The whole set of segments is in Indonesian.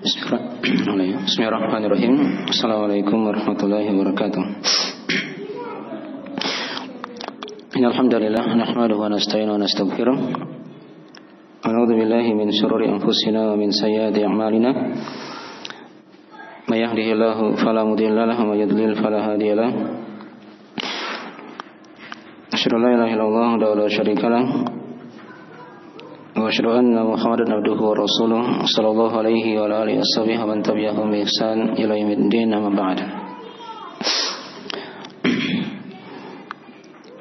Bismillahirrahmanirrahim. Assalamualaikum warahmatullahi wabarakatuh. Innal hamdalillah nahmaduhu wa nasta'inuhu wa nastaghfiruh. A'udzu billahi min shururi anfusina wa min sayyiati a'malina. May yahdihillahu fala mudilla lahu wa may yudlil fala hadiya lahu. Asyhadu an la ilaha illallah wa la syarika lahu. Wa asyhadu anna Muhammadan abduhu wa rasuluh sallallahu alaihi wa alihi washabihi wa man tabi'ahum bi ihsan ila yaumiddin, amma ba'd.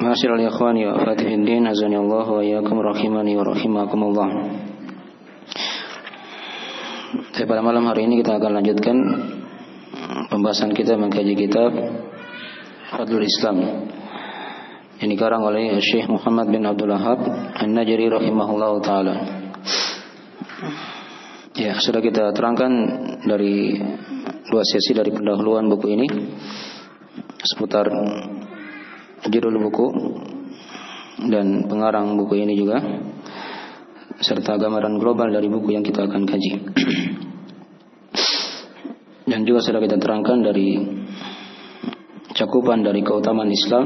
Ma'asyiral ikhwani wa akhwati fid din, azani Allah wa iyyakum rahimani wa rahimakumullah. Pada malam hari ini kita akan lanjutkan pembahasan kita mengkaji kitab Fadlul Islam yang dikarang oleh Syekh Muhammad bin Abdul Wahhab An-Najri rahimahullahu taala. Ya, sudah kita terangkan dari dua sesi dari pendahuluan buku ini seputar judul buku dan pengarang buku ini juga, serta gambaran global dari buku yang kita akan kaji. Dan juga sudah kita terangkan dari cakupan dari keutamaan Islam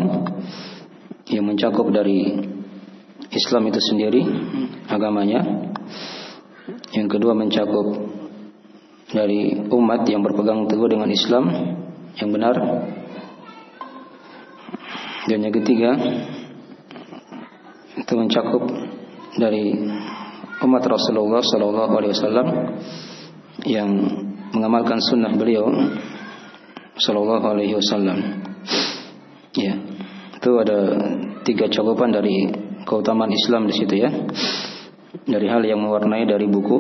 yang mencakup dari Islam itu sendiri, agamanya. Yang kedua mencakup dari umat yang berpegang teguh dengan Islam yang benar. Dan yang ketiga itu mencakup dari umat Rasulullah sallallahu alaihi wasallam yang mengamalkan sunnah beliau sallallahu alaihi wasallam. Ya, itu ada tiga cakupan dari keutamaan Islam di situ ya. Dari hal yang mewarnai dari buku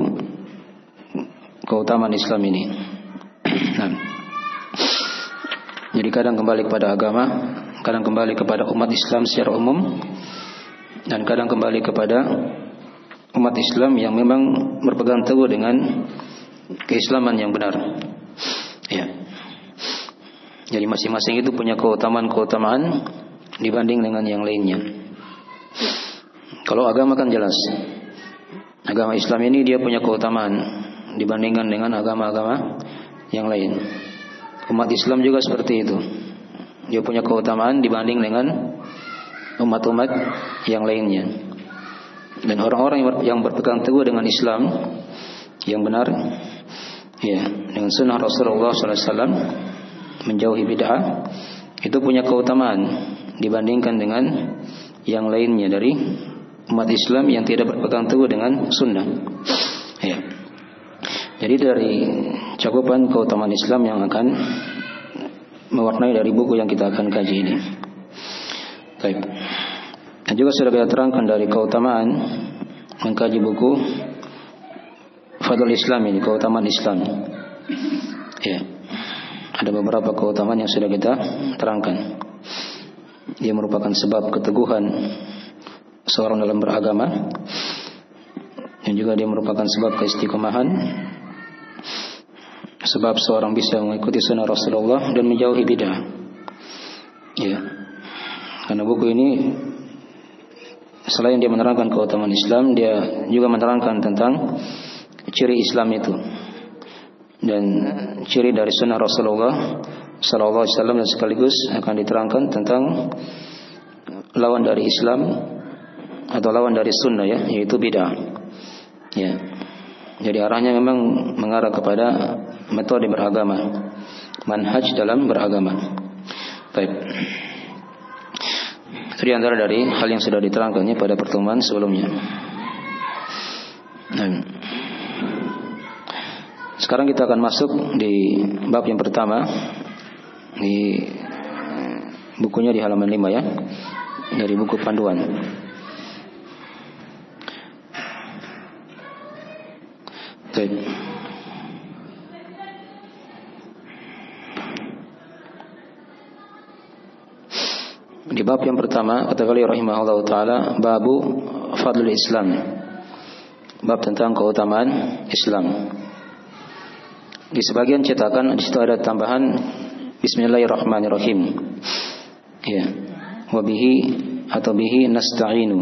keutamaan Islam ini. Nah, jadi kadang kembali kepada agama, kadang kembali kepada umat Islam secara umum, dan kadang kembali kepada umat Islam yang memang berpegang teguh dengan keislaman yang benar. Ya. Jadi masing-masing itu punya keutamaan dibanding dengan yang lainnya. Kalau agama kan jelas, agama Islam ini dia punya keutamaan dibandingkan dengan agama-agama yang lain. Umat Islam juga seperti itu, dia punya keutamaan dibanding dengan umat-umat yang lainnya. Dan orang-orang yang berpegang teguh dengan Islam yang benar, ya, dengan sunnah Rasulullah SAW, menjauhi bid'ah, itu punya keutamaan dibandingkan dengan yang lainnya dari umat Islam yang tidak berpegang teguh dengan sunnah. Ya. Jadi dari cakupan keutamaan Islam yang akan mewarnai dari buku yang kita akan kaji ini. Baik. Dan juga sudah kita terangkan dari keutamaan mengkaji buku Fadlul Islam ini, keutamaan Islam. Ya. Ada beberapa keutamaan yang sudah kita terangkan. Dia merupakan sebab keteguhan seorang dalam beragama, dan juga dia merupakan sebab keistiqomahan, sebab seorang bisa mengikuti sunnah Rasulullah dan menjauhi bid'ah. Ya, karena buku ini selain dia menerangkan keutamaan Islam, dia juga menerangkan tentang ciri Islam itu dan ciri dari sunnah Rasulullah sallallahu alaihi wasallam, dan sekaligus akan diterangkan tentang lawan dari Islam atau lawan dari sunnah ya, yaitu bid'ah. Ya. Jadi arahnya memang mengarah kepada metode beragama, manhaj dalam beragama. Baik. Itu di antara dari hal yang sudah diterangkannya pada pertemuan sebelumnya. Nah, sekarang kita akan masuk di bab yang pertama di bukunya di halaman 5 ya, dari buku panduan. Baik. Di bab yang pertama kata beliau rahimahullah taala, babu fadlul Islam, bab tentang keutamaan Islam. Di sebagian cetakan di situ ada tambahan Bismillahirrahmanirrahim. Ya, wabihi atau bihi nasta'inu.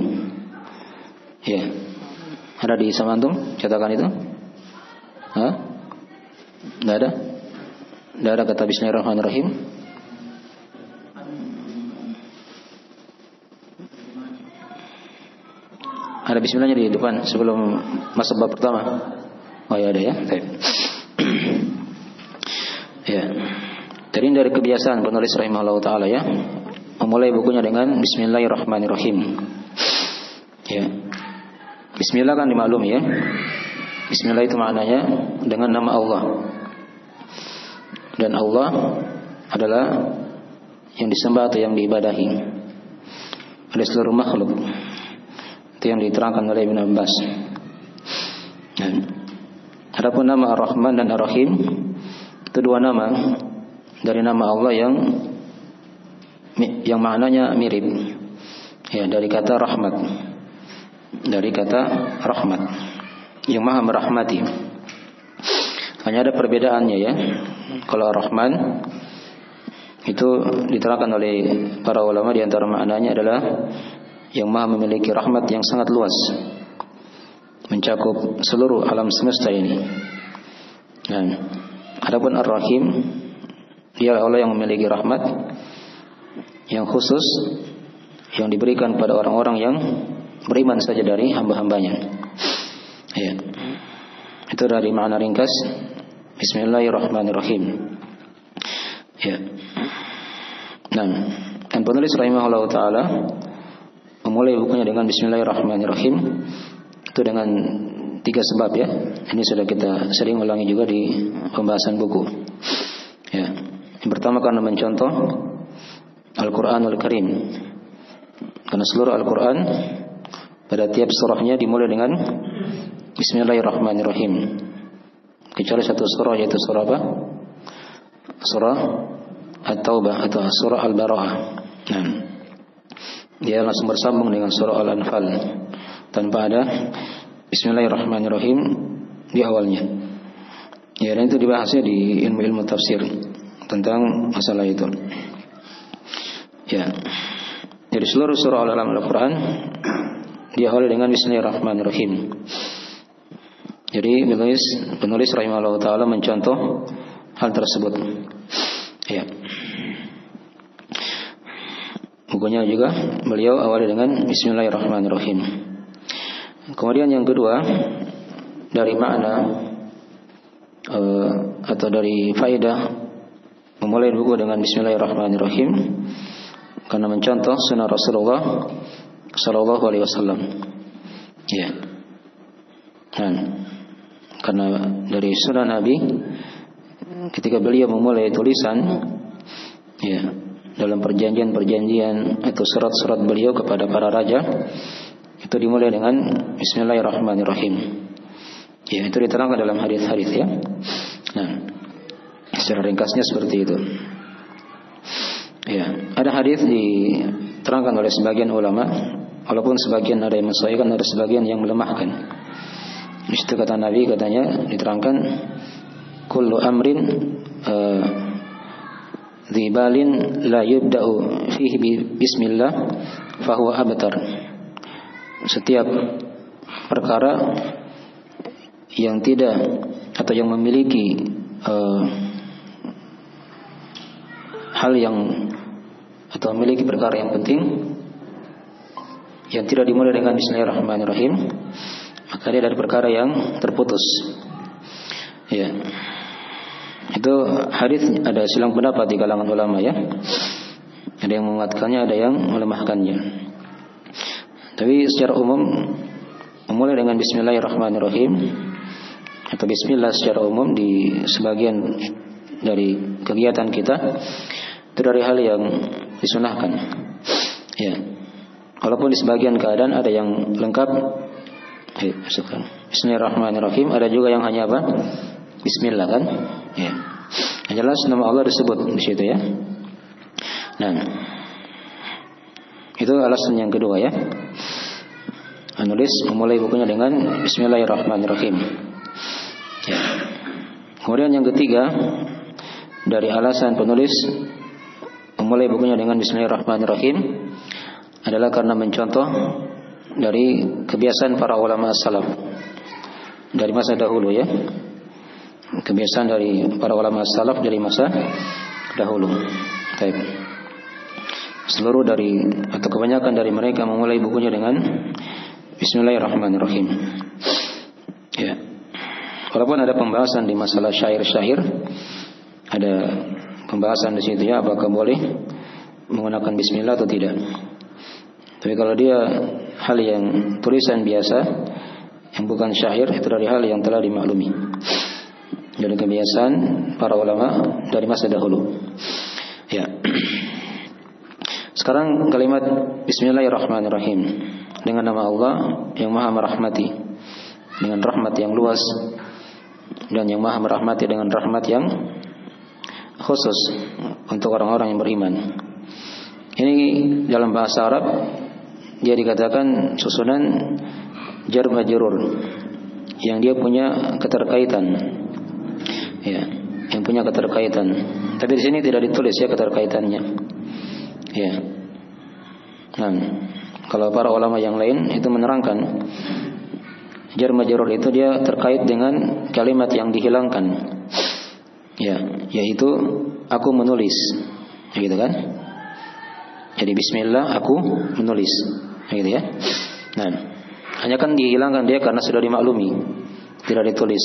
Ya, ada di sama antum cetakan itu? Hah? Tidak ada? Tidak ada kata Bismillahirrahmanirrahim? Ada bismillahnya di depan sebelum masuk bab pertama. Oh ya ada ya. Ya. Jadi dari kebiasaan penulis rahimahullah taala ya, memulai bukunya dengan Bismillahirrahmanirrahim. Ya. Bismillah kan dimaklumi ya. Bismillah itu maknanya dengan nama Allah. Dan Allah adalah yang disembah atau yang diibadahi oleh seluruh makhluk. Itu yang diterangkan oleh Ibn Abbas. Adapun nama Ar-Rahman dan Ar-Rahim itu dua nama dari nama Allah yang maknanya mirip. Ya, dari kata rahmat. Dari kata rahmat. Yang Maha merahmati. Hanya ada perbedaannya ya. Kalau Ar-Rahman itu diterangkan oleh para ulama, di antara maknanya adalah yang Maha memiliki rahmat yang sangat luas, mencakup seluruh alam semesta ini. Dan adapun Ar-Rahim, dia Allah yang memiliki rahmat yang khusus yang diberikan pada orang-orang yang beriman saja dari hamba-hambanya. Ya. Itu dari makna ringkas Bismillahirrahmanirrahim. Ya. Nah, dan penulis rahimahullah taala memulai bukunya dengan Bismillahirrahmanirrahim itu dengan 3 sebab ya. Ini sudah kita sering ulangi juga di pembahasan buku. Ya. Yang pertama karena mencontoh Al-Qur'anul Karim. Karena seluruh Al-Qur'an pada tiap surahnya dimulai dengan Bismillahirrahmanirrahim. Kecuali satu surah, yaitu surah apa? Surah At-Taubah atau surah Al-Bara'ah. Nah, dia langsung bersambung dengan surah Al-Anfal tanpa ada Bismillahirrahmanirrahim di awalnya. Ya, dan itu dibahasnya di ilmu-ilmu tafsir tentang masalah itu. Ya. Jadi seluruh surah Al-Quran diawali dengan Bismillahirrahmanirrahim. Jadi penulis rahimahullah taala mencontoh hal tersebut. Ya. Bukunya juga beliau awali dengan Bismillahirrahmanirrahim. Kemudian yang kedua, dari makna atau dari faedah memulai buku dengan Bismillahirrahmanirrahim karena mencontoh sunnah Rasulullah Sallallahu Alaihi Wasallam. Ya. Dan karena dari sunnah Nabi ketika beliau memulai tulisan ya dalam perjanjian-perjanjian atau surat-surat beliau kepada para raja itu dimulai dengan Bismillahirrahmanirrahim. Ya, itu diterangkan dalam hadis-hadis ya. Nah, secara ringkasnya seperti itu. Ya, ada hadis diterangkan oleh sebagian ulama, walaupun sebagian ada yang mensahihkan, ada sebagian yang melemahkan. Di situ kata Nabi, katanya diterangkan kullu amrin dzibalin la yubda'u fihi bismillah fahuwa abtar. Setiap perkara yang tidak atau yang memiliki hal yang atau memiliki perkara yang penting yang tidak dimulai dengan Bismillahirrahmanirrahim, maka dia dari perkara yang terputus. Ya. Itu hadis ada silang pendapat di kalangan ulama ya. Ada yang menguatkannya, ada yang melemahkannya. Tapi secara umum memulai dengan Bismillahirrahmanirrahim atau Bismillah secara umum di sebagian dari kegiatan kita itu dari hal yang disunahkan. Ya. Walaupun di sebagian keadaan ada yang lengkap. Bismillahirrahmanirrahim. Ada juga yang hanya apa? Bismillah kan? Ya. Yang jelas nama Allah disebut di situ ya. Nah, itu alasan yang kedua ya. Penulis memulai bukunya dengan Bismillahirrahmanirrahim. Ya. Kemudian yang ketiga dari alasan penulis memulai bukunya dengan Bismillahirrahmanirrahim adalah karena mencontoh dari kebiasaan para ulama salaf dari masa dahulu ya. kebiasaan dari para ulama salaf dari masa dahulu. Baik. Seluruh dari atau kebanyakan dari mereka memulai bukunya dengan Bismillahirrahmanirrahim. Ya. Walaupun ada pembahasan di masalah syair-syair, ada pembahasan di situ ya, apakah boleh menggunakan bismillah atau tidak. Tapi kalau dia hal yang tulisan biasa yang bukan syair, itu dari hal yang telah dimaklumi dari kebiasaan para ulama dari masa dahulu. Ya. Sekarang kalimat Bismillahirrahmanirrahim, dengan nama Allah yang Maha Merahmati dengan rahmat yang luas dan yang Maha Merahmati dengan rahmat yang khusus untuk orang-orang yang beriman. Ini dalam bahasa Arab dia dikatakan susunan jar majrur yang dia punya keterkaitan. Ya, yang punya keterkaitan. Tapi di sini tidak ditulis ya keterkaitannya. Ya. Nah, kalau para ulama yang lain itu menerangkan jar majrur itu dia terkait dengan kalimat yang dihilangkan. Ya, yaitu aku menulis. Gitu kan? Jadi bismillah aku menulis. Gitu ya. Nah, hanya kan dihilangkan dia karena sudah dimaklumi, tidak ditulis.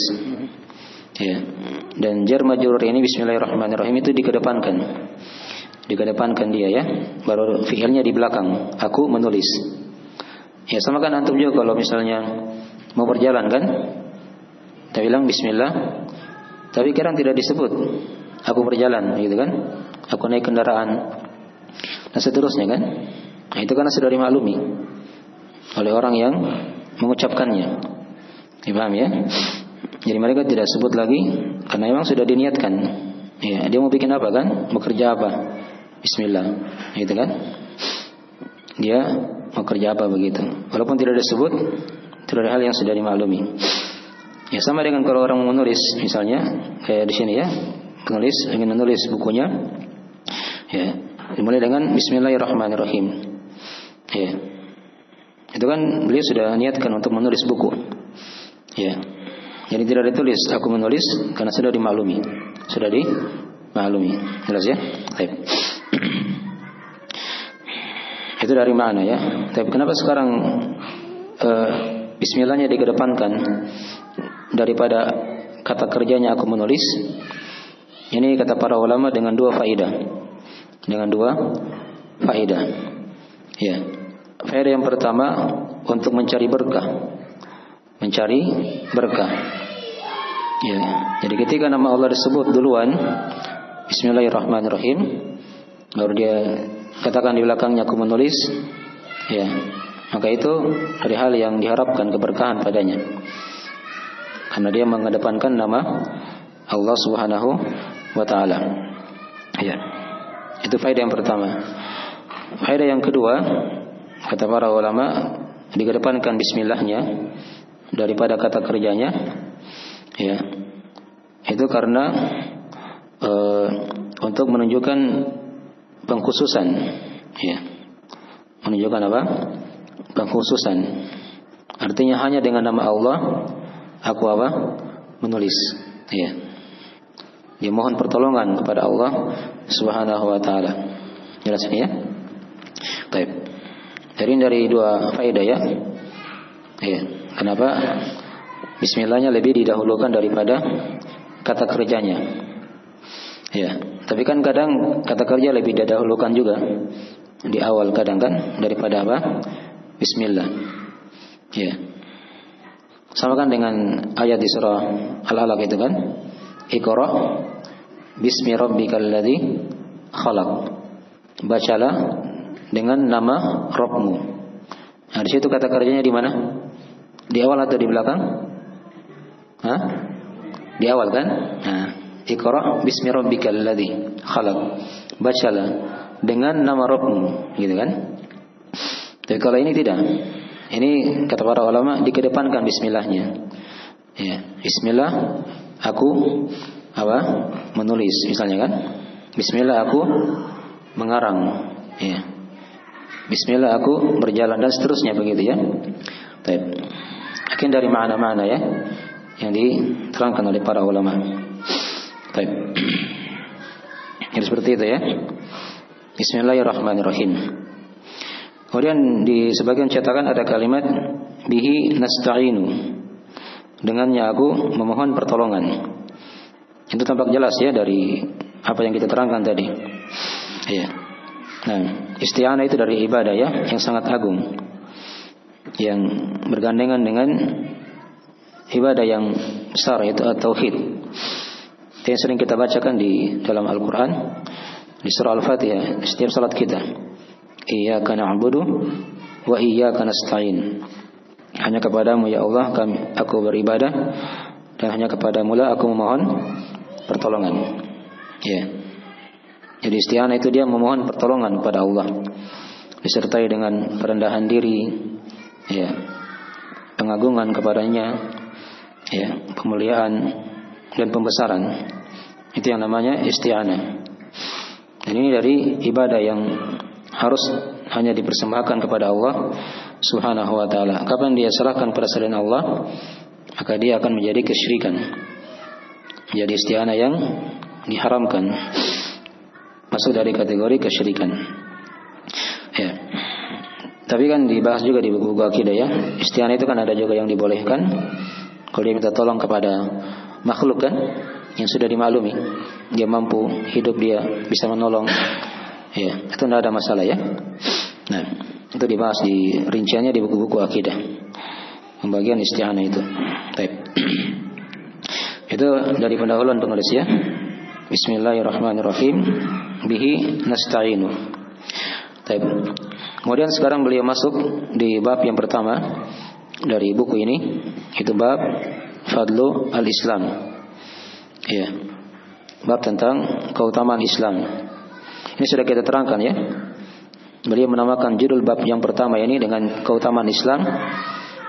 Ya. Dan jar majrur ini Bismillahirrahmanirrahim itu dikedepankan. Dikedepankan dia ya, baru fiilnya di belakang. Aku menulis. Ya sama kan antum juga kalau misalnya mau berjalan kan, kita bilang Bismillah, tapi kadang tidak disebut aku berjalan, gitu kan? Aku naik kendaraan, dan seterusnya kan? Nah, itu karena sudah dimaklumi oleh orang yang mengucapkannya. Dipaham ya? Jadi mereka tidak sebut lagi karena memang sudah diniatkan. Ya, dia mau bikin apa kan? Bekerja apa? Bismillah, gitu kan? Dia mau kerja apa begitu. Walaupun tidak disebut, itu adalah hal yang sudah dimaklumi. Ya sama dengan kalau orang menulis, misalnya kayak di sini ya, penulis ingin menulis bukunya, ya dimulai dengan Bismillahirrahmanirrahim. Ya, itu kan beliau sudah niatkan untuk menulis buku. Ya, jadi tidak ditulis aku menulis karena sudah dimaklumi, sudah dimaklumi. Jelas ya? Baik. Itu dari mana ya? Tapi kenapa sekarang Bismillahnya dikedepankan daripada kata kerjanya aku menulis? Ini kata para ulama dengan dua faedah. Dengan dua faedah. Ya. Faedah yang pertama untuk mencari berkah. Mencari berkah. Ya. Jadi ketika nama Allah disebut duluan, Bismillahirrahmanirrahim, baru dia katakan di belakangnya aku menulis, ya, maka itu dari hal yang diharapkan keberkahan padanya, karena dia mengedepankan nama Allah Subhanahu wa Ta'ala. Ya, itu faedah yang pertama. Faedah yang kedua, kata para ulama, dikedepankan Bismillahnya daripada kata kerjanya, ya, itu karena untuk menunjukkan pengkhususan, ya, menunjukkan apa? Pengkhususan. Artinya hanya dengan nama Allah aku apa? Menulis. Ya. Dia mohon pertolongan kepada Allah Subhanahu wa Ta'ala. Jelas ini ya? Baik. Dari dua faedah ya. Ya. Kenapa Bismillahnya lebih didahulukan daripada kata kerjanya? Ya. Tapi kan kadang kata kerja lebih didahulukan juga di awal kadang kan daripada apa? Bismillah. Ya. Sama kan dengan ayat di surah Al-Alaq itu kan? Iqra bismi rabbikal ladzi khalaq. Bacalah dengan nama Rabbmu. Nah, di situ kata kerjanya di mana? Di awal atau di belakang? Hah? Di awal kan? Nah, Iqra bismi rabbikal ladzi khalaq. Bacalah dengan nama Rabbmu, gitu kan? Tapi kalau ini tidak. Ini kata para ulama dikedepankan bismillahnya. Ya, bismillah aku apa? Menulis misalnya kan? Bismillah aku mengarang, ya. Bismillah aku berjalan dan seterusnya begitu ya. Baik. Mungkin dari mana-mana ya. yang diterangkan oleh para ulama. Baik. Jadi seperti itu ya. Bismillahirrahmanirrahim. Kemudian di sebagian cetakan ada kalimat bihi nasta'inu. Dengannya aku memohon pertolongan. Itu tampak jelas ya dari apa yang kita terangkan tadi. Ya. Nah, isti'anah itu dari ibadah ya, yang sangat agung, yang bergandengan dengan ibadah yang besar, yaitu at-tauhid. Yang sering kita bacakan di dalam Al-Quran, di surah Al-Fatihah, setiap salat kita. Iyyaka na'budu wa iyyaka nasta'in. Hanya kepadamu ya Allah aku beribadah, dan hanya kepadamu lah aku memohon pertolongan. Ya. Jadi isti'anah itu dia memohon pertolongan kepada Allah, disertai dengan perendahan diri, ya, pengagungan kepadanya, ya, pemuliaan dan pembesaran. Itu yang namanya isti'anah. Dan ini dari ibadah yang harus hanya dipersembahkan kepada Allah Subhanahu wa ta'ala. Kapan dia serahkan pada selain Allah, maka dia akan menjadi kesyirikan, menjadi isti'anah yang diharamkan, masuk dari kategori kesyirikan. Ya. Tapi kan dibahas juga di buku-buku akidah ya. Isti'anah itu kan ada juga yang dibolehkan. Kalau dia minta tolong kepada makhluk kan, yang sudah dimaklumi dia mampu hidup, dia bisa menolong. Ya, itu tidak ada masalah ya. Nah, itu dibahas di rinciannya di buku-buku akidah. Pembagian isti'anah itu. Baik. Itu dari pendahuluan penulis ya. Bismillahirrahmanirrahim. Bihi nasta'inu. Baik. Kemudian sekarang beliau masuk di bab yang pertama dari buku ini, itu bab Fadlu al-Islam. Ya. Bab tentang keutamaan Islam. Ini sudah kita terangkan ya. Beliau menamakan judul bab yang pertama ini dengan keutamaan Islam,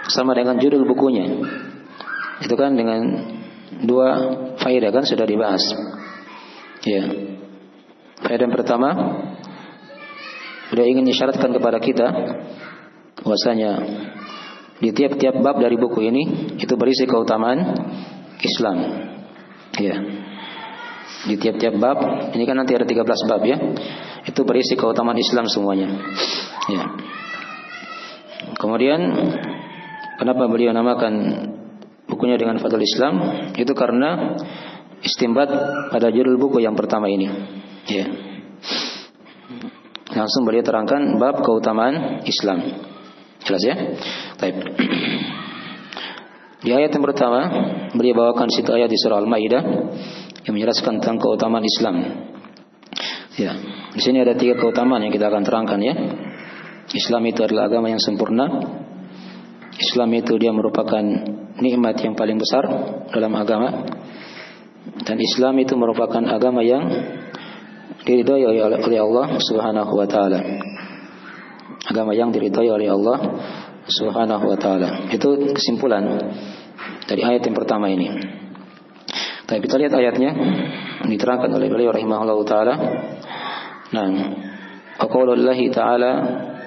sama dengan judul bukunya. Itu kan dengan dua faedah kan sudah dibahas. Ya. Faedah yang pertama, beliau ingin isyaratkan kepada kita bahwasanya di tiap-tiap bab dari buku ini itu berisi keutamaan Islam. Ya. Di tiap-tiap bab, ini kan nanti ada 13 bab ya. Itu berisi keutamaan Islam semuanya. Ya. Kemudian kenapa beliau namakan bukunya dengan Fadlul Islam? Itu karena istimbat pada judul buku yang pertama ini. Ya. Langsung beliau terangkan bab keutamaan Islam. Jelas ya? Baik. Di ayat yang pertama, beliau bawakan situ ayat di surah Al-Maidah yang menjelaskan tentang keutamaan Islam. Ya, di sini ada 3 keutamaan yang kita akan terangkan ya. Islam itu adalah agama yang sempurna. Islam itu dia merupakan nikmat yang paling besar dalam agama. Dan Islam itu merupakan agama yang diridhai oleh Allah Subhanahu wa taala. Agama yang diridhai oleh Allah Subhanahu wa taala. Itu kesimpulan dari ayat yang pertama ini. Tapi kita lihat ayatnya, diterangkan oleh beliau rahimahullahu taala. Nah, qaulullahi ta'ala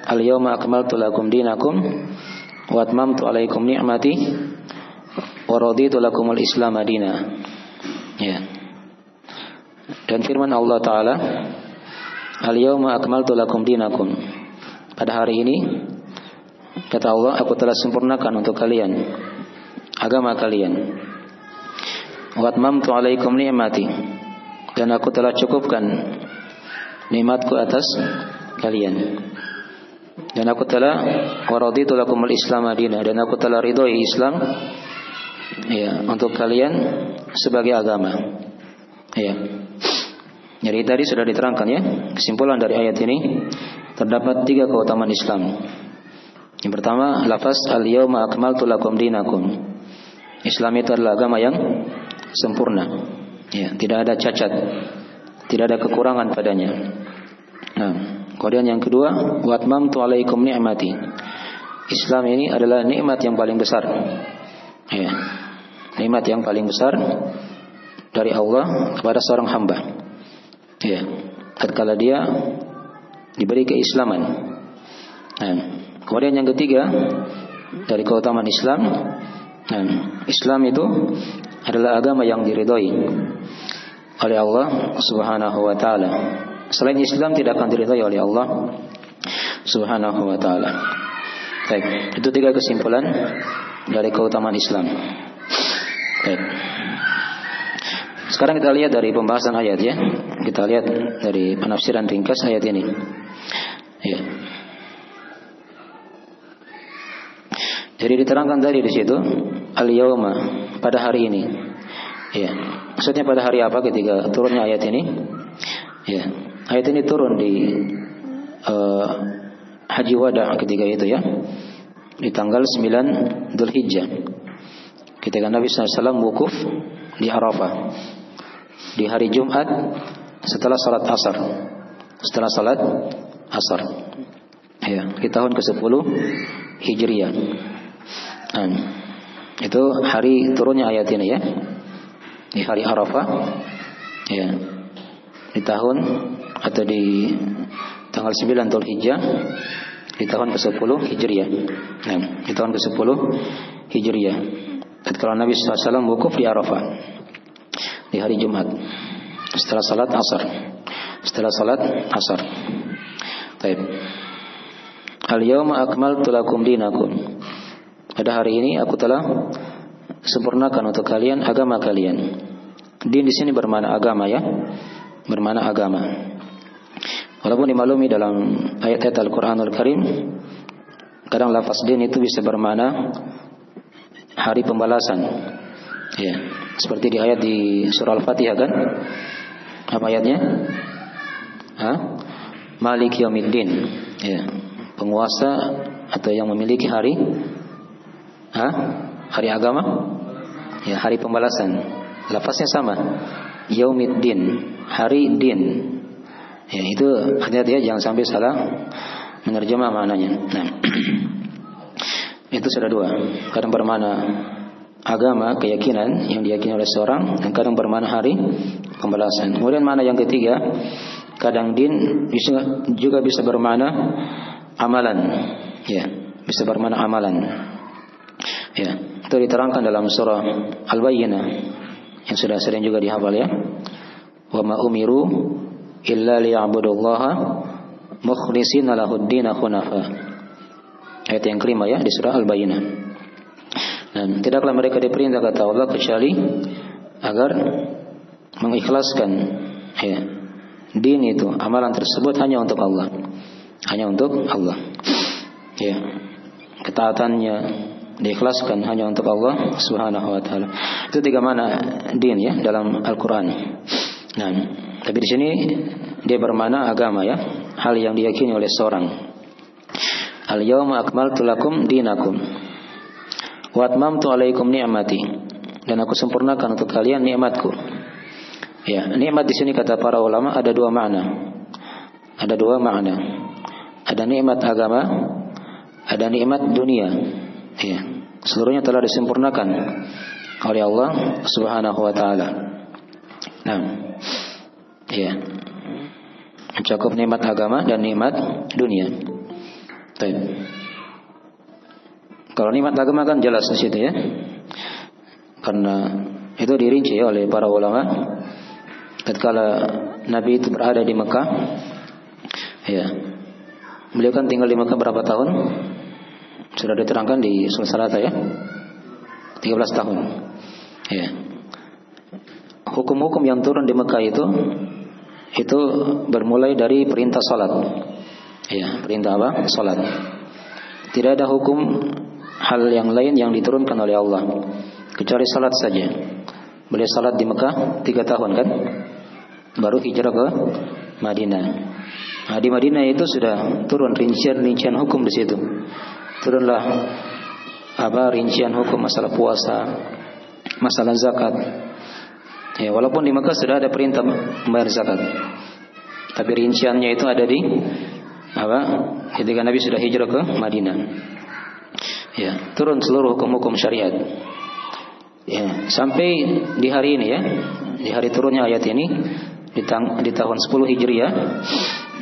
al-yawma akmaltu lakum dinakum wa atmamtu 'alaikum ni'mati wa raditu lakumul Islam madina. Ya. Dan firman Allah taala, al-yawma akmaltu lakum dinakum. Pada hari ini kata Allah, aku telah sempurnakan untuk kalian agama kalian. Wa atmamtu 'alaikum ni'mati. Dan aku telah cukupkan nikmatku atas kalian. Dan aku telah waraditu lakumul Islam madinah, dan aku telah ridhoi Islam ya untuk kalian sebagai agama. Ya. Jadi tadi sudah diterangkan ya, kesimpulan dari ayat ini terdapat 3 keutamaan Islam. Yang pertama, lafaz al-yawma akmaltu lakum dinakum. Islam itu adalah agama yang sempurna. Ya, tidak ada cacat, tidak ada kekurangan padanya. Nah, kemudian yang kedua, wa atmamtu 'alaikum ni'mati. Islam ini adalah nikmat yang paling besar. Ya. Nikmat yang paling besar dari Allah kepada seorang hamba. Ya, tatkala dia diberi keislaman. Nah, kemudian yang ketiga dari keutamaan Islam, Nah, Islam itu adalah agama yang diridhoi oleh Allah Subhanahu wa taala. Selain Islam tidak akan diridhoi oleh Allah Subhanahu wa taala. Baik, itu 3 kesimpulan dari keutamaan Islam. Baik. Sekarang kita lihat dari pembahasan ayat ya. Kita lihat dari penafsiran ringkas ayat ini. Ya. Jadi diterangkan tadi di situ al-yauma, pada hari ini. Ya. Maksudnya pada hari apa ketika turunnya ayat ini? Ya. Ayat ini turun di Haji Wada ketika itu ya. Di tanggal 9 Dzulhijjah. Ketika Nabi SAW wukuf di Arafah. Di hari Jumat setelah salat Asar. Setelah salat Asar. Ya, di tahun ke-10 Hijriah. Nah, itu hari turunnya ayat ini ya. Di hari Arafah. Ya. Di tahun atau di tanggal 9 Dzulhijjah di tahun ke-10 Hijriah. Nah, di tahun ke-10 Hijriah. Tatkala Nabi SAW wukuf di Arafah di hari Jumat setelah salat Asar. Setelah salat Asar. Baik. Al-yauma akmaltu lakum dinakum. Pada hari ini aku telah sempurnakan untuk kalian agama kalian. Din di sini bermakna agama ya. Bermakna agama. Walaupun dimaklumi dalam ayat-ayat Al-Quranul Karim, kadang lafaz din itu bisa bermakna hari pembalasan. Ya, seperti di ayat di surah Al-Fatihah kan? Apa ayatnya? Malik Yaumiddin. Ya, penguasa atau yang memiliki hari hari agama? Ya, hari pembalasan. Lafaznya sama. Yaumiddin, hari din. Ya, itu hati-hati ya, jangan sampai salah menerjemah maknanya. Nah, itu sudah 2. Kadang bermakna agama, keyakinan yang diyakini oleh seorang, dan kadang bermakna hari pembalasan. Kemudian makna yang ketiga, kadang din juga bisa bermakna amalan. Ya, bisa bermakna amalan. Ya, itu diterangkan dalam surah Al-Bayyinah yang sudah sering juga dihafal ya. Wa ma umiru illa liya'budullaha mukhlishina lahud-din hunafa. Ayat yang kelima ya di surah Al-Bayyinah. Dan tidaklah mereka diperintah kata Allah kecuali agar mengikhlaskan ya, din itu, amalan tersebut hanya untuk Allah. Hanya untuk Allah. Ya. Ketaatannya diikhlaskan hanya untuk Allah Subhanahu wa taala. Itu 3 makna din ya dalam Al-Qur'an. Nah, tapi di sini dia bermakna agama ya, hal yang diyakini oleh seorang. Al-yauma akmaltu lakum dinakum wa atmamtu alaikum ni'mati, dan aku sempurnakan untuk kalian nikmatku. Ya, nikmat di sini kata para ulama ada 2 makna. Ada 2 makna. Ada nikmat agama, ada nikmat dunia. Ya, seluruhnya telah disempurnakan oleh Allah Subhanahu wa taala. Nah, ya, mencakup nikmat agama dan nikmat dunia. Baik. Kalau nikmat agama kan jelas di situ ya, karena itu dirinci oleh para ulama. Tatkala Nabi itu berada di Mekah, ya, beliau kan tinggal di Mekah berapa tahun? Sudah diterangkan di surah Salat ya, 13 tahun. Ya. Hukum-hukum yang turun di Mekah itu bermulai dari perintah salat. Ya, perintah apa? Salat. Tidak ada hukum hal yang lain yang diturunkan oleh Allah kecuali salat saja. Beliau salat di Mekah 3 tahun kan, baru hijrah ke Madinah. Nah, di Madinah itu sudah turun rincian hukum di situ. Turunlah rincian hukum masalah puasa, masalah zakat. Ya, walaupun di Mekah sudah ada perintah membayar zakat, tapi rinciannya itu ada di ketika Nabi sudah hijrah ke Madinah. Ya, turun seluruh hukum-hukum syariat. Ya, sampai di hari ini ya, di hari turunnya ayat ini di tahun 10 Hijriah,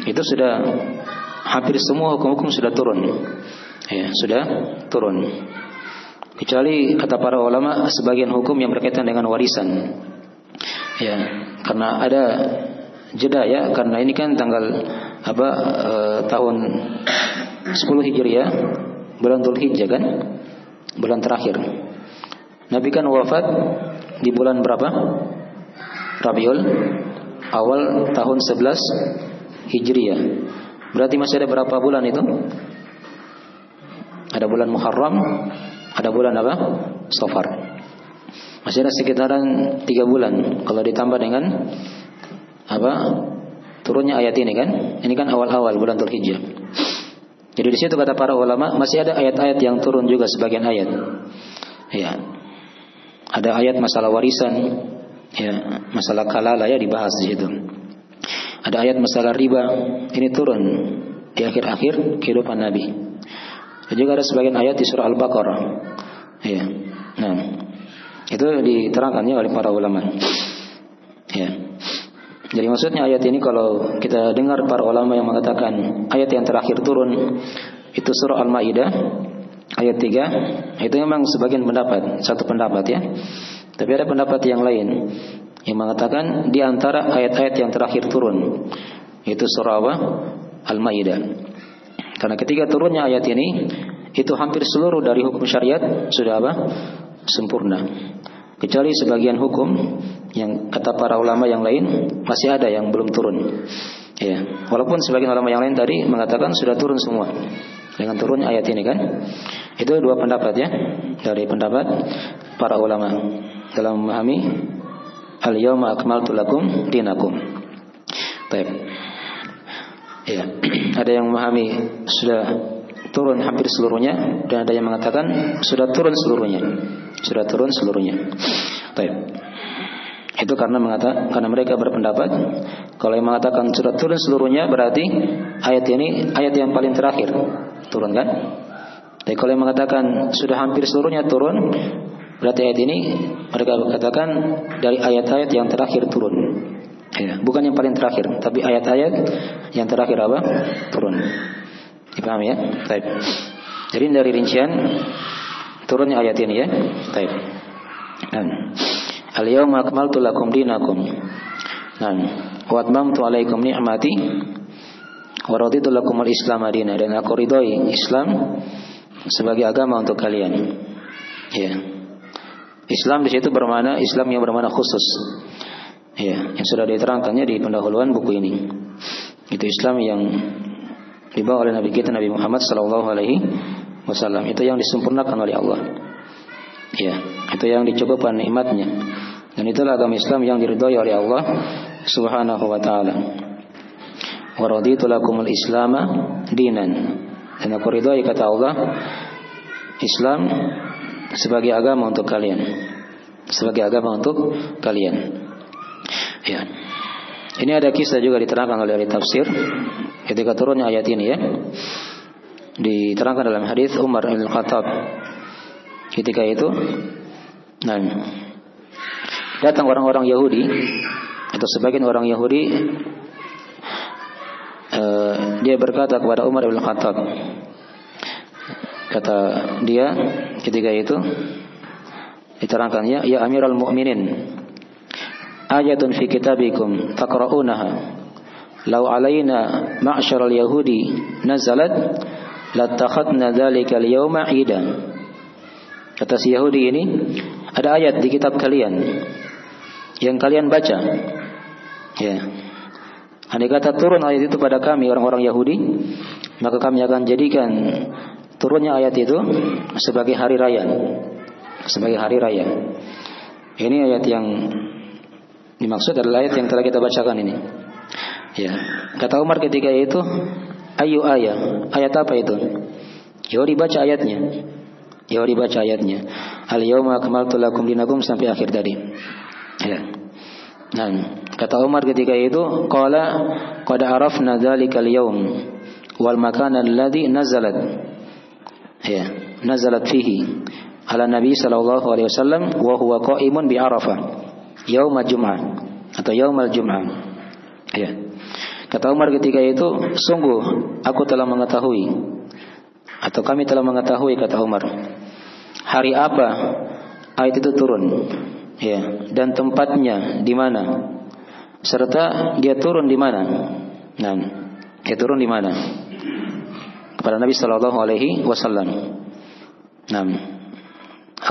itu sudah hampir semua hukum-hukum sudah turun. Ya, sudah turun. Kecuali kata para ulama sebagian hukum yang berkaitan dengan warisan. Ya, karena ada jeda ya, karena ini kan tanggal tahun 10 Hijriah, bulan Dzulhijjah kan, bulan terakhir. Nabi kan wafat di bulan berapa? Rabiul Awal tahun 11 Hijriah. Berarti masih ada berapa bulan itu? Ada bulan Muharram, ada bulan apa? Safar. Masih ada sekitaran 3 bulan. Kalau ditambah dengan turunnya ayat ini kan? Ini kan awal-awal bulan Dzulhijjah. Jadi di situ kata para ulama masih ada ayat-ayat yang turun juga, sebagian ayat. Ya. Ada ayat masalah warisan, ya, masalah kalala ya dibahas di situ. Ada ayat masalah riba, ini turun di akhir-akhir kehidupan Nabi. Dan juga ada sebagian ayat di surah Al-Baqarah. Ya. Nah, itu diterangkannya oleh para ulama. Ya. Jadi maksudnya ayat ini kalau kita dengar para ulama yang mengatakan ayat yang terakhir turun itu surah Al-Maidah ayat 3, itu memang sebagian pendapat, satu pendapat ya. Tapi ada pendapat yang lain yang mengatakan di antara ayat-ayat yang terakhir turun itu surah Al-Maidah. Karena ketika turunnya ayat ini itu hampir seluruh dari hukum syariat sudah sempurna. Kecuali sebagian hukum yang kata para ulama yang lain masih ada yang belum turun. Ya, walaupun sebagian ulama yang lain tadi mengatakan sudah turun semua dengan turunnya ayat ini kan. Itu dua pendapat ya, dari pendapat para ulama dalam memahami al-yauma akmaltu lakum dinakum. Baik. Ya, ada yang memahami sudah turun hampir seluruhnya dan ada yang mengatakan sudah turun seluruhnya. Sudah turun seluruhnya. Baik. Itu karena mereka berpendapat kalau yang mengatakan sudah turun seluruhnya berarti ayat ini ayat yang paling terakhir turun kan? Tapi kalau yang mengatakan sudah hampir seluruhnya turun berarti ayat ini mereka katakan dari ayat-ayat yang terakhir turun. Ya, bukan yang paling terakhir, tapi ayat-ayat yang terakhir turun. Dipahami ya? Baik. Jadi dari rincian turunnya ayat ini ya. Baik. Al-yawma akmaltu lakum dinakum. Wa atmamtu alaikum ni'mati wa raditu lakum al-islam madina, dan aku ridhoi Islam sebagai agama untuk kalian. Ya. Islam di situ bermakna Islam yang bermakna khusus. Ya, yang sudah diterangkannya di pendahuluan buku ini. Itu Islam yang dibawa oleh Nabi kita Nabi Muhammad sallallahu alaihi wasallam. Itu yang disempurnakan oleh Allah. Ya, itu yang dicukupkan nikmatnya. Dan itulah agama Islam yang diridhai oleh Allah Subhanahu wa taala. Wa raditu lakumul islama dinan. Dan aku ridhai kata Allah Islam sebagai agama untuk kalian. Sebagai agama untuk kalian. Ya. Ini ada kisah juga diterangkan oleh ahli tafsir ketika turunnya ayat ini ya. Diterangkan dalam hadis Umar bin Khattab. Ketika itu datang orang-orang Yahudi atau sebagian orang Yahudi, dia berkata kepada Umar bin Khattab, kata dia ketika itu diterangkannya, ya Amirul Mukminin, ayatun fi kitabikum taqra'unaha law alaina ma'syaral yahudi nazalat latakhadna dzalika al-yawma 'ida. Kata si Yahudi ini, ada ayat di kitab kalian yang kalian baca. Ya. Andai kata turun ayat itu pada kami orang-orang Yahudi, maka kami akan jadikan turunnya ayat itu sebagai hari raya. Sebagai hari raya. Ini ayat yang dimaksud adalah ayat yang telah kita bacakan ini. Ya. Kata Umar ketika itu, ayu ayat apa itu? Yahudi baca ayatnya. Yahudi baca ayatnya. Al-yawma akmaltu lakum dinakum sampai akhir tadi. Ya. Nah, kata Umar ketika itu, qala qad arafna dzalika al-yawm wal makana alladhi nazalat. Ya, nazalat fihi ala Nabi sallallahu alaihi wasallam wa huwa qa'imun bi Arafah yaum al-jum'ah atau yaum al-jum'ah. Ya. Kata Umar ketika itu, sungguh aku telah mengetahui atau kami telah mengetahui, kata Umar, hari apa ayat itu turun, ya, dan tempatnya di mana, serta dia turun di mana. Nah, dia turun di mana? Kepada Nabi sallallahu alaihi wasallam. Nah,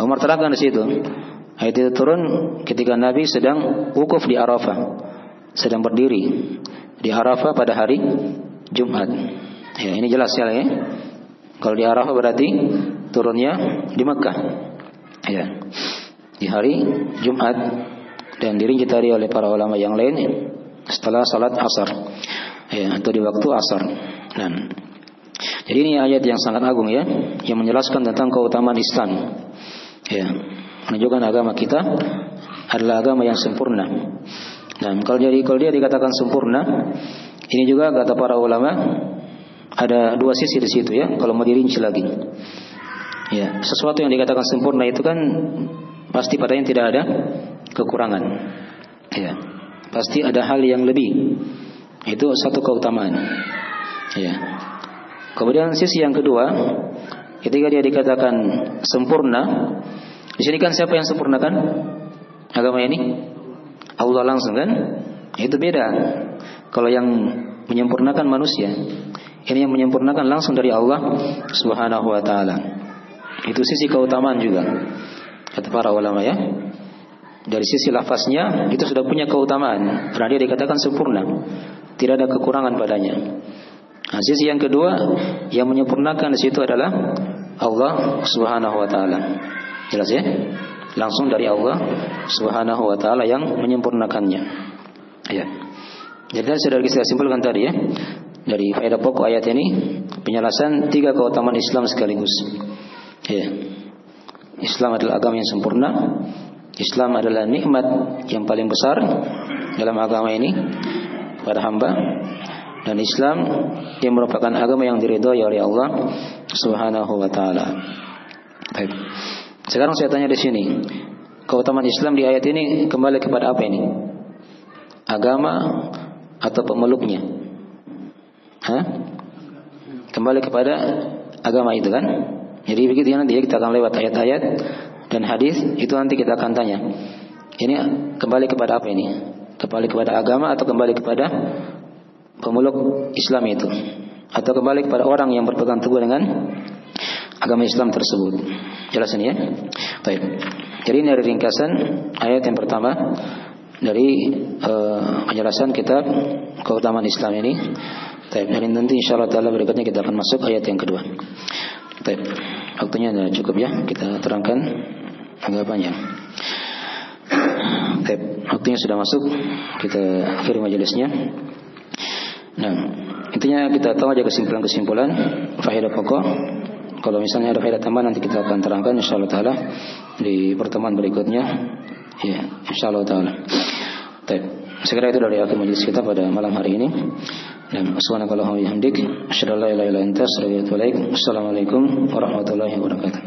Umar terangkan di situ. Ayat itu turun ketika Nabi sedang wukuf di Arafah, sedang berdiri di Arafah pada hari Jumat. Ya, ini jelas ya. Kalau di Arafah berarti turunnya di Mekah. Ya, di hari Jumat, dan dirinci tadi oleh para ulama yang lain setelah salat asar, ya, atau di waktu asar. Nah, jadi ini ayat yang sangat agung ya, yang menjelaskan tentang keutamaan Islam. Ya, menunjukkan agama kita adalah agama yang sempurna. Nah, kalau dia dikatakan sempurna, ini juga kata para ulama ada dua sisi di situ ya. Kalau mau dirinci lagi, ya, sesuatu yang dikatakan sempurna itu kan pasti padanya tidak ada kekurangan. Ya, pasti ada hal yang lebih. Itu satu keutamaan. Ya. Kemudian sisi yang kedua, ketika dia dikatakan sempurna, di sini kan siapa yang sempurnakan agama ini? Allah langsung kan? Itu beda. Kalau yang menyempurnakan manusia, ini yang menyempurnakan langsung dari Allah Subhanahu wa taala. Itu sisi keutamaan juga, kata para ulama ya. Dari sisi lafaznya itu sudah punya keutamaan, karena dia dikatakan sempurna, tidak ada kekurangan padanya. Nah, sisi yang kedua yang menyempurnakan di situ adalah Allah Subhanahu wa taala. Jelas ya? Langsung dari Allah Subhanahu wa taala yang menyempurnakannya. Ya. Jadi sudah kita simpulkan tadi ya. Dari faedah pokok ayat ini penjelasan tiga keutamaan Islam sekaligus. Ya. Islam adalah agama yang sempurna. Islam adalah nikmat yang paling besar dalam agama ini pada hamba, dan Islam yang merupakan agama yang diridhoi oleh Allah Subhanahu wa taala. Baik. Sekarang saya tanya di sini, keutamaan Islam di ayat ini kembali kepada apa ini? Agama atau pemeluknya? Kembali kepada agama itu kan? Jadi begitu ya, nanti kita akan lewat ayat-ayat dan hadis itu, nanti kita akan tanya. Ini kembali kepada apa ini? Kembali kepada agama atau kembali kepada pemeluk Islam itu? Atau kembali kepada orang yang berpegang teguh dengan agama Islam tersebut? Jelas ini ya? Baik. Jadi ini dari ringkasan ayat yang pertama dari penjelasan kitab keutamaan Islam ini. Baik. Dan nanti insyaallah taala berikutnya kita akan masuk ayat yang kedua. Baik. Waktunya sudah cukup ya, kita terangkan agak panjang. Baik. Waktunya sudah masuk, kita akhiri majelisnya. Nah, intinya kita tahu aja kesimpulan-kesimpulan faedah pokok. Kalau misalnya ada faedah tambahan nanti kita akan terangkan insyaallah taala di pertemuan berikutnya. Ya, insyaallah taala. Baik. Segera itu dari akhir majelis kita pada malam hari ini. Dan subhanakallahumma wa bihamdik asyhadu an la ilaha illa anta astaghfiruka wa atubu ilaik. Assalamualaikum warahmatullahi wabarakatuh.